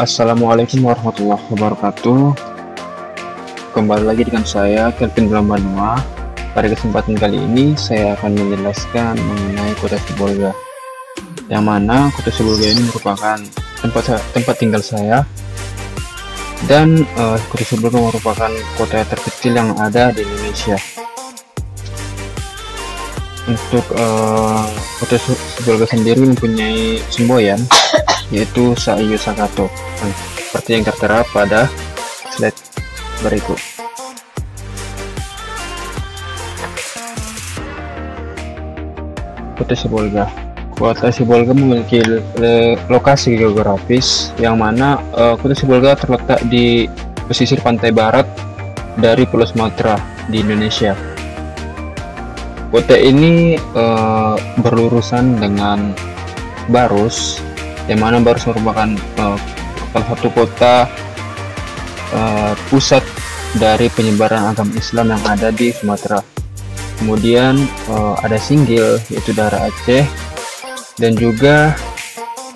Assalamualaikum warahmatullahi wabarakatuh. Kembali lagi dengan saya Kelvin Blambanua. Pada kesempatan kali ini saya akan menjelaskan mengenai Kota Sibolga, yang mana Kota Sibolga ini merupakan tempat tinggal saya, dan Kota Sibolga merupakan kota terkecil yang ada di Indonesia. Untuk Kota Sibolga sendiri mempunyai semboyan, yaitu Saiyu Sakato, seperti yang tertera pada slide berikut. Kota Sibolga memiliki lokasi geografis yang mana Kota Sibolga terletak di pesisir pantai barat dari Pulau Sumatera di Indonesia. Kota ini berurusan dengan Barus, yang mana Barus merupakan salah satu kota pusat dari penyebaran agama Islam yang ada di Sumatera. Kemudian ada Singgil, yaitu daerah Aceh, dan juga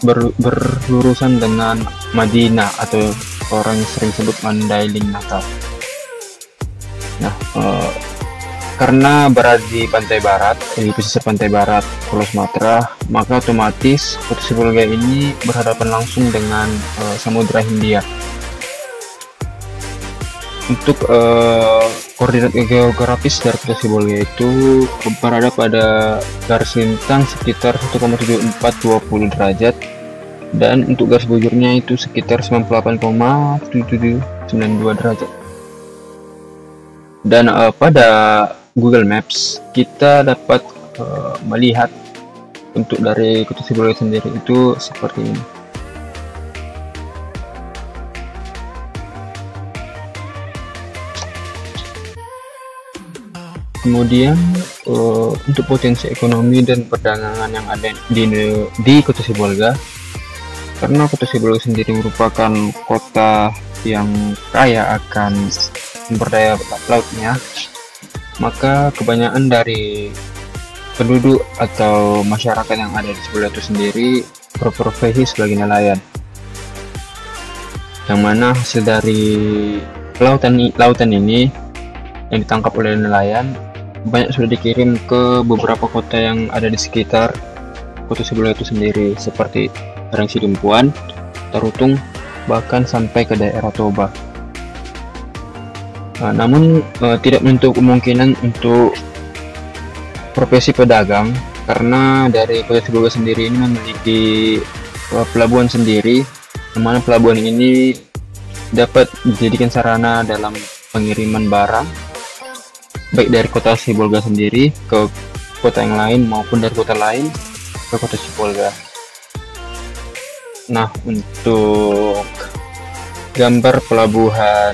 berurusan dengan Madinah atau orang yang sering sebut Mandailing Natal. Nah, karena berada di pantai barat, di pesisir pantai barat Pulau Sumatera, maka otomatis Kota Sibolga ini berhadapan langsung dengan Samudra Hindia. Untuk koordinat geografis dari Kota Sibolga itu berada pada garis lintang sekitar 1,7420 derajat, dan untuk garis bujurnya itu sekitar 98,7792 derajat. Dan pada Google Maps kita dapat melihat untuk dari Kota Sibolga sendiri itu seperti ini. Kemudian untuk potensi ekonomi dan perdagangan yang ada di Kota Sibolga, karena Kota Sibolga sendiri merupakan kota yang kaya akan sumber daya lautnya, maka kebanyakan dari penduduk atau masyarakat yang ada di Sibolga itu sendiri berprofesi sebagai nelayan, yang mana hasil dari lautan ini yang ditangkap oleh nelayan banyak sudah dikirim ke beberapa kota yang ada di sekitar Kota Sibolga itu sendiri, seperti Rangsidumpuan, Tarutung, bahkan sampai ke daerah Toba. Namun tidak menutup kemungkinan untuk profesi pedagang, karena dari Kota Sibolga sendiri ini memiliki pelabuhan sendiri, di mana pelabuhan ini dapat dijadikan sarana dalam pengiriman barang, baik dari Kota Sibolga sendiri ke kota yang lain maupun dari kota lain ke Kota Sibolga. Nah, untuk gambar pelabuhan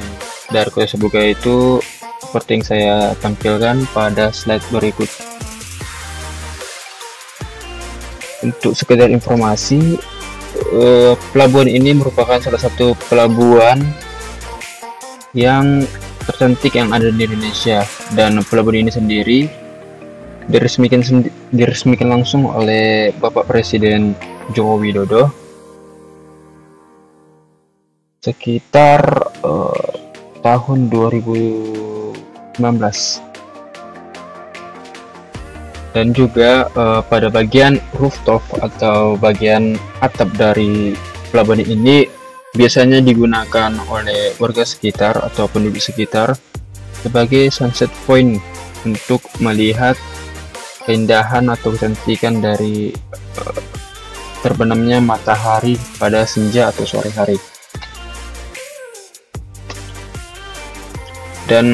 dari Kota Sibolga itu seperti yang saya tampilkan pada slide berikut. Untuk sekedar informasi, pelabuhan ini merupakan salah satu pelabuhan yang tercantik yang ada di Indonesia, dan pelabuhan ini sendiri diresmikan langsung oleh Bapak Presiden Joko Widodo sekitar tahun 2019, dan juga pada bagian rooftop atau bagian atap dari pelabuhan ini biasanya digunakan oleh warga sekitar atau penduduk sekitar sebagai sunset point untuk melihat keindahan atau kecantikan dari terbenamnya matahari pada senja atau sore hari. Dan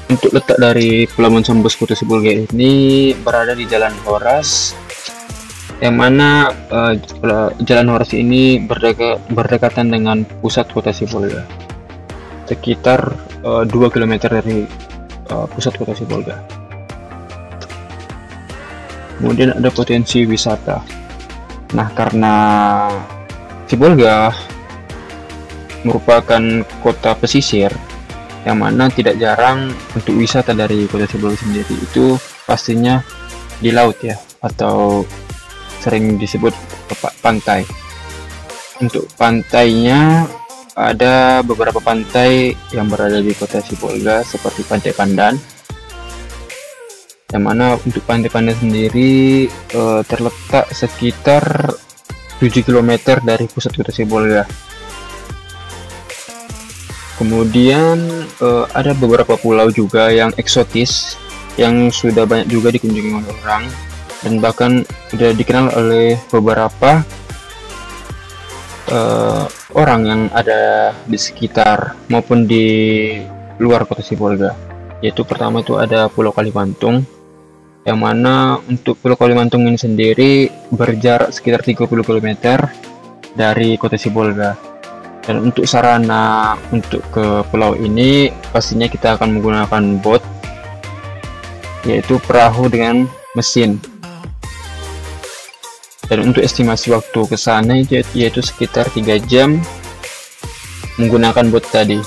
untuk letak dari Pelabuhan Sambos Kota Sibolga ini berada di Jalan Horas, yang mana Jalan Horas ini berdekatan dengan pusat Kota Sibolga, sekitar 2 km dari pusat Kota Sibolga. Kemudian ada potensi wisata. Nah, karena Sibolga merupakan kota pesisir, yang mana tidak jarang untuk wisata dari Kota Sibolga sendiri itu pastinya di laut ya, atau sering disebut pantai. untuk pantainya ada beberapa pantai yang berada di kota Sibolga seperti Pantai Pandan, yang mana untuk Pantai Pandan sendiri terletak sekitar 7 km dari pusat kota Sibolga. Kemudian ada beberapa pulau juga yang eksotis yang sudah banyak juga dikunjungi oleh orang, dan bahkan sudah dikenal oleh beberapa orang yang ada di sekitar maupun di luar kota Sibolga. Yaitu pertama itu ada Pulau Kalimantung, yang mana untuk Pulau Kalimantung ini sendiri berjarak sekitar 30 km dari kota Sibolga. Dan untuk sarana untuk ke pulau ini pastinya kita akan menggunakan bot, yaitu perahu dengan mesin. Dan untuk estimasi waktu ke sana yaitu sekitar 3 jam menggunakan bot tadi.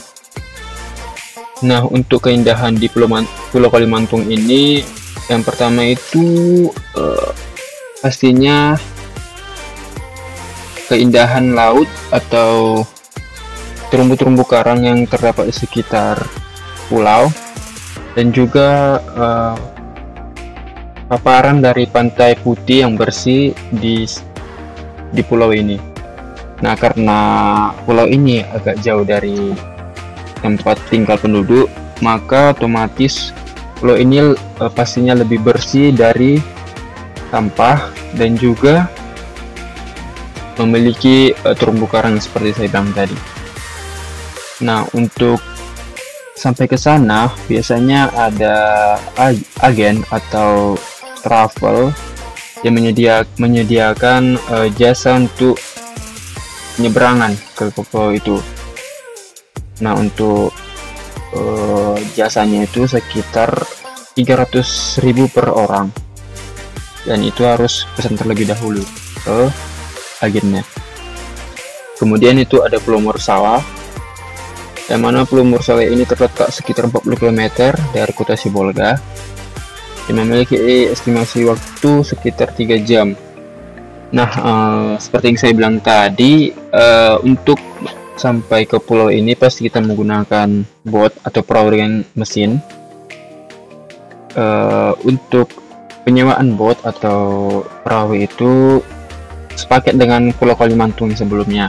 Nah, untuk keindahan di Pulau Kalimantung ini, yang pertama itu pastinya keindahan laut atau terumbu-terumbu karang yang terdapat di sekitar pulau, dan juga paparan dari pantai putih yang bersih di pulau ini. Nah, karena pulau ini agak jauh dari tempat tinggal penduduk, maka otomatis pulau ini pastinya lebih bersih dari sampah dan juga memiliki terumbu karang seperti saya bilang tadi. Nah, untuk sampai ke sana biasanya ada agen atau travel yang menyediakan jasa untuk penyeberangan ke pulau itu. Nah, untuk jasanya itu sekitar 300.000 per orang, dan itu harus pesan terlebih dahulu ke agennya. Kemudian itu ada Pulau Morsawa, yang mana Pulau Morsawa ini terletak sekitar 40 km dari kota Sibolga, yang memiliki estimasi waktu sekitar 3 jam. Nah, seperti yang saya bilang tadi, untuk sampai ke pulau ini pasti kita menggunakan bot atau perahu dengan mesin. Untuk penyewaan bot atau perahu itu sepaket dengan Pulau Kalimantung sebelumnya.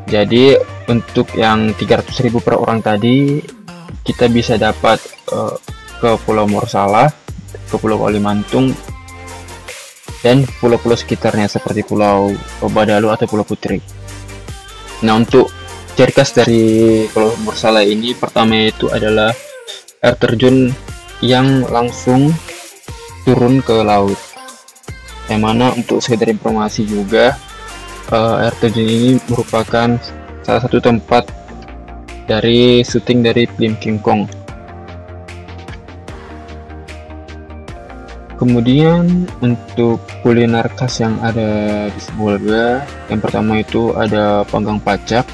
Jadi untuk yang 300.000 per orang tadi, kita bisa dapat ke Pulau Morsawa, ke Pulau Kalimantung, dan pulau-pulau sekitarnya seperti Pulau Badalu atau Pulau Putri. Nah, untuk ciri khas dari Pulau Morsawa ini, pertama itu adalah air terjun yang langsung turun ke laut. Yang mana untuk sekedar informasi juga, air terjun ini merupakan salah satu tempat dari syuting dari film King Kong. Kemudian untuk kuliner khas yang ada di Sibolga, yang pertama itu ada panggang pacak,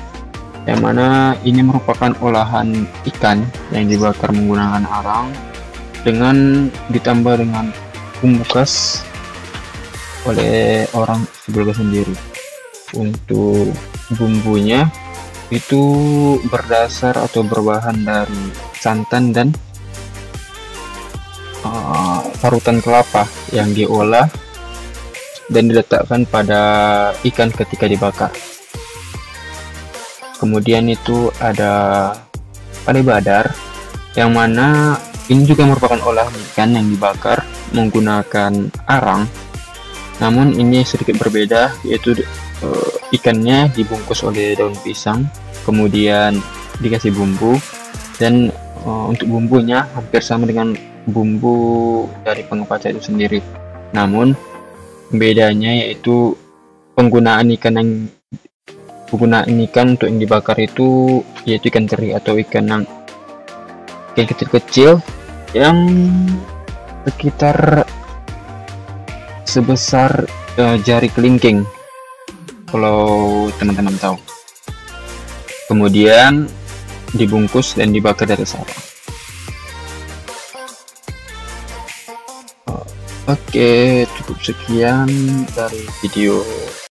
yang mana ini merupakan olahan ikan yang dibakar menggunakan arang dengan ditambah dengan bumbu khas oleh orang Sibolga sendiri. Untuk bumbunya itu berdasar atau berbahan dari santan dan parutan kelapa yang diolah dan diletakkan pada ikan ketika dibakar. Kemudian itu ada pade badar, yang mana ini juga merupakan olahan ikan yang dibakar menggunakan arang, namun ini sedikit berbeda, yaitu ikannya dibungkus oleh daun pisang, kemudian dikasih bumbu, dan untuk bumbunya hampir sama dengan bumbu dari panggang pacak itu sendiri. Namun bedanya yaitu penggunaan ikan untuk yang dibakar itu yaitu ikan teri atau ikan kecil-kecil yang sekitar sebesar jari kelingking, kalau teman-teman tahu. Kemudian dibungkus dan dibakar dari sarang. Oke, cukup sekian dari video